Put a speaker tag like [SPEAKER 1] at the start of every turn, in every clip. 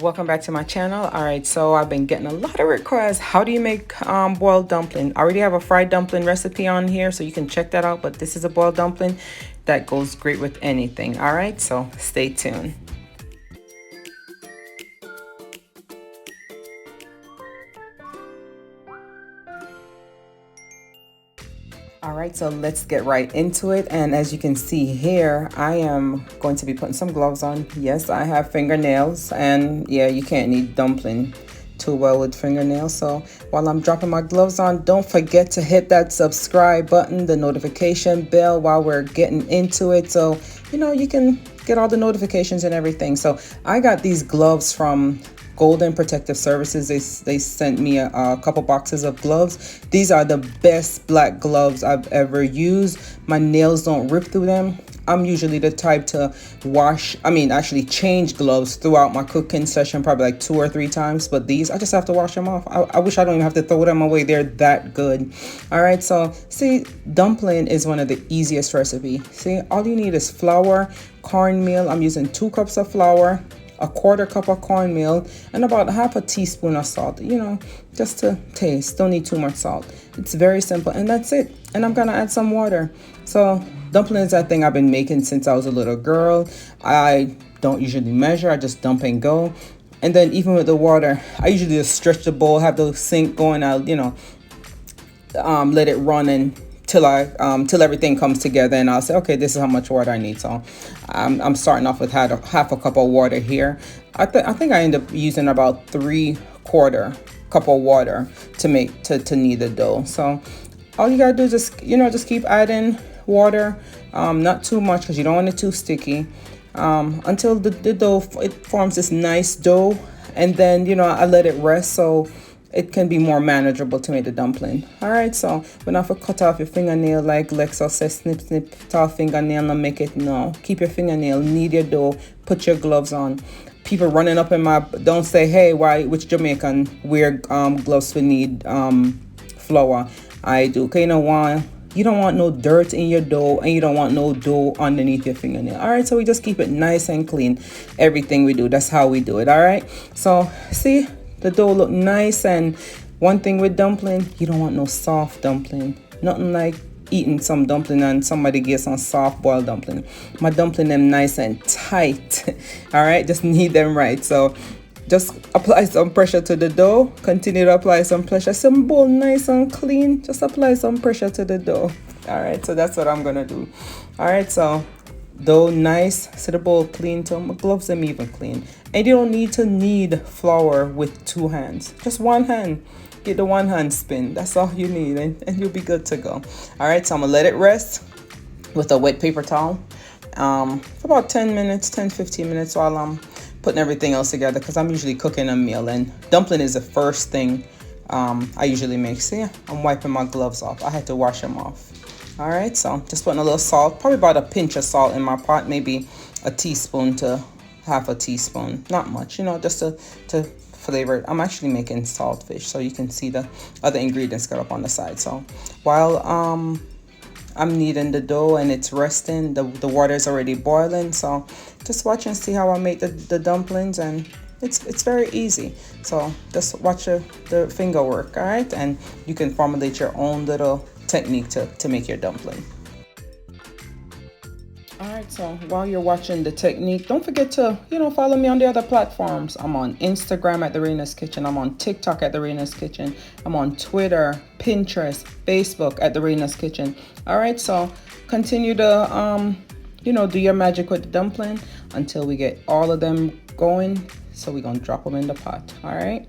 [SPEAKER 1] Welcome back to my channel. All right, so I've been getting a lot of requests. How do you make boiled dumpling? I already have a fried dumpling recipe on here, so you can check that out. But this is a boiled dumpling that goes great with anything. All right, so stay tuned. All right, so let's get right into it. And as you can see here, I am going to be putting some gloves on. Yes, I have fingernails, and yeah, you can't knead dumpling too well with fingernails. So while I'm dropping my gloves on, don't forget to hit that subscribe button, the notification bell while we're getting into it, so you can get all the notifications and everything. So I got these gloves from Golden Protective Services. They sent me a couple boxes of gloves. These are the best black gloves I've ever used. My nails don't rip through them. I'm usually the type to actually change gloves throughout my cooking session, probably like 2 or 3 times. But these, I just have to wash them off. I wish I don't even have to throw them away. They're that good. All right, so see, dumpling is one of the easiest recipes. See, all you need is flour, cornmeal. I'm using 2 cups of flour, a 1/4 cup of cornmeal, and about 1/2 teaspoon of salt, just to taste. Don't need too much salt. It's very simple, and that's it. And I'm gonna add some water. So dumpling is that thing I've been making since I was a little girl. I don't usually measure. I just dump and go. And then even with the water, I usually just stretch the bowl, have the sink going out, let it run and till everything comes together, and I'll say, okay, this is how much water I need. So I'm starting off with 1/2 cup of water here. I think I end up using about 3/4 cup of water to knead the dough. So all you gotta do is just keep adding water, not too much because you don't want it too sticky, until the dough it forms this nice dough, and then I let it rest so it can be more manageable to make the dumpling. All right, so when I cut off your fingernail, like Lexa says, snip, snip, cut off fingernail and make it. No, keep your fingernail, knead your dough, put your gloves on. People running up in my, don't say, hey, why, which Jamaican wear gloves for knead flour? I do, okay, you don't want no dirt in your dough, and you don't want no dough underneath your fingernail. All right, so we just keep it nice and clean. Everything we do, that's how we do it. All right, so see, the dough look nice. And one thing with dumpling, you don't want no soft dumpling. Nothing like eating some dumpling and somebody gets some soft boiled dumpling. My dumpling them nice and tight. All right, just knead them right. So just apply some pressure to the dough. Continue to apply some pressure. Some bowl nice and clean. Just apply some pressure to the dough. All right, so that's what I'm gonna do. All right, so dough nice, so the bowl clean too. My gloves them even clean. And you don't need to knead flour with 2 hands. Just 1 hand. Get the 1 hand spin. That's all you need, and you'll be good to go. All right, so I'm gonna let it rest with a wet paper towel for about 10 minutes, 10-15 minutes while I'm putting everything else together, because I'm usually cooking a meal, and dumpling is the first thing I usually make. So yeah, I'm wiping my gloves off. I had to wash them off. All right, so just putting a little salt, probably about a pinch of salt in my pot, maybe a teaspoon to 1/2 teaspoon, not much, just to flavor it. I'm actually making saltfish, so you can see the other ingredients cut up on the side. So while I'm kneading the dough and it's resting, the water is already boiling. So just watch and see how I make the dumplings, and it's very easy. So just watch the finger work, all right? And you can formulate your own little technique to make your dumpling. All right, so while you're watching the technique, don't forget to follow me on the other platforms. I'm on Instagram at Therainaskitchen. I'm on TikTok at Therainaskitchen. I'm on Twitter, Pinterest, Facebook at Therainaskitchen. All right, so continue to do your magic with the dumpling until we get all of them going. So we're gonna drop them in the pot. All right.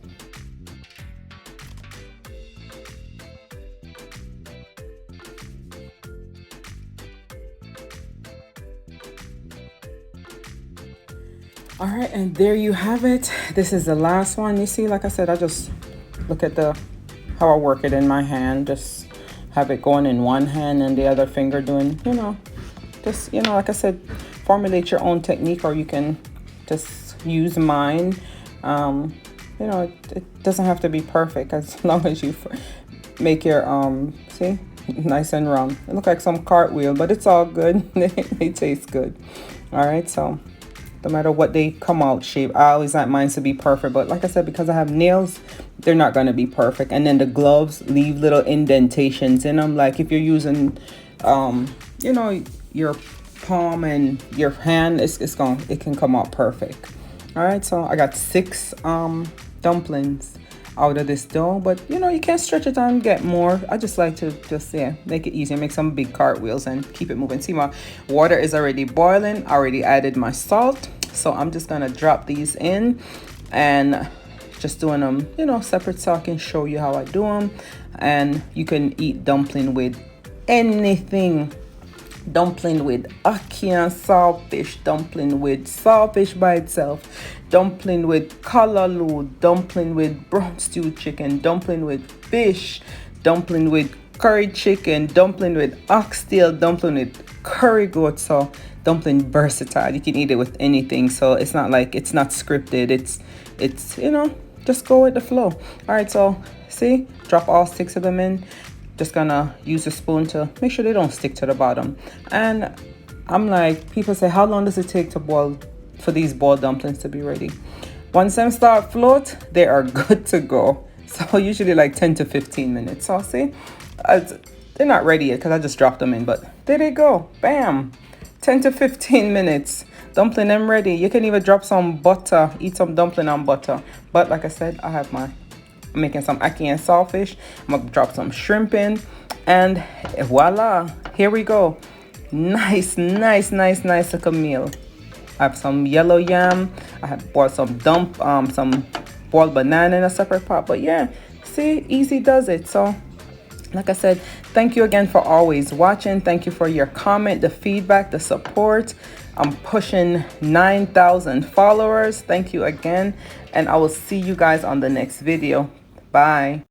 [SPEAKER 1] All right, and there you have it. This is the last one. You see, like I said, I just look at how I work it in my hand. Just have it going in one hand and the other finger doing, just, like I said, formulate your own technique, or you can just use mine. It doesn't have to be perfect, as long as you make your, see, nice and round. It looks like some cartwheel, but it's all good. They taste good. All right, so no matter what they come out shape. I always like mine to be perfect, but like I said, because I have nails, they're not going to be perfect. And then the gloves leave little indentations in them. Like if you're using, you know, your palm and your hand, it can come out perfect. All right, so I got 6 dumplings out of this dough, but you know, you can stretch it and get more. I just like to make it easier, make some big cartwheels and keep it moving. See, my water is already boiling. I already added my salt, so I'm just gonna drop these in and just doing them, you know, separate so I can show you how I do them. And you can eat dumpling with anything. Dumpling with ackee and saltfish, dumpling with saltfish by itself, dumpling with callaloo, dumpling with brown stew chicken, dumpling with fish, dumpling with curry chicken, dumpling with oxtail, dumpling with curry goat. So dumpling versatile, you can eat it with anything. So it's not like, it's not scripted, it's you know, just go with the flow. All right, so see, drop all 6 of them in. Just gonna use a spoon to make sure they don't stick to the bottom. And I'm like, people say, how long does it take to boil for these boiled dumplings to be ready? Once them start float, they are good to go. So usually like 10 to 15 minutes. So see, they're not ready yet because I just dropped them in, but there they go. Bam, 10 to 15 minutes. Dumpling them ready. You can even drop some butter, eat some dumpling on butter. But like I said, I'm making some ackee and saltfish. I'm gonna drop some shrimp in, and voila, here we go. Nice little meal. I have some yellow yam. I have bought some some boiled banana in a separate pot. But yeah, see, easy does it. So like I said, thank you again for always watching. Thank you for your comment, the feedback, the support. I'm pushing 9,000 followers. Thank you again, and I will see you guys on the next video. Bye.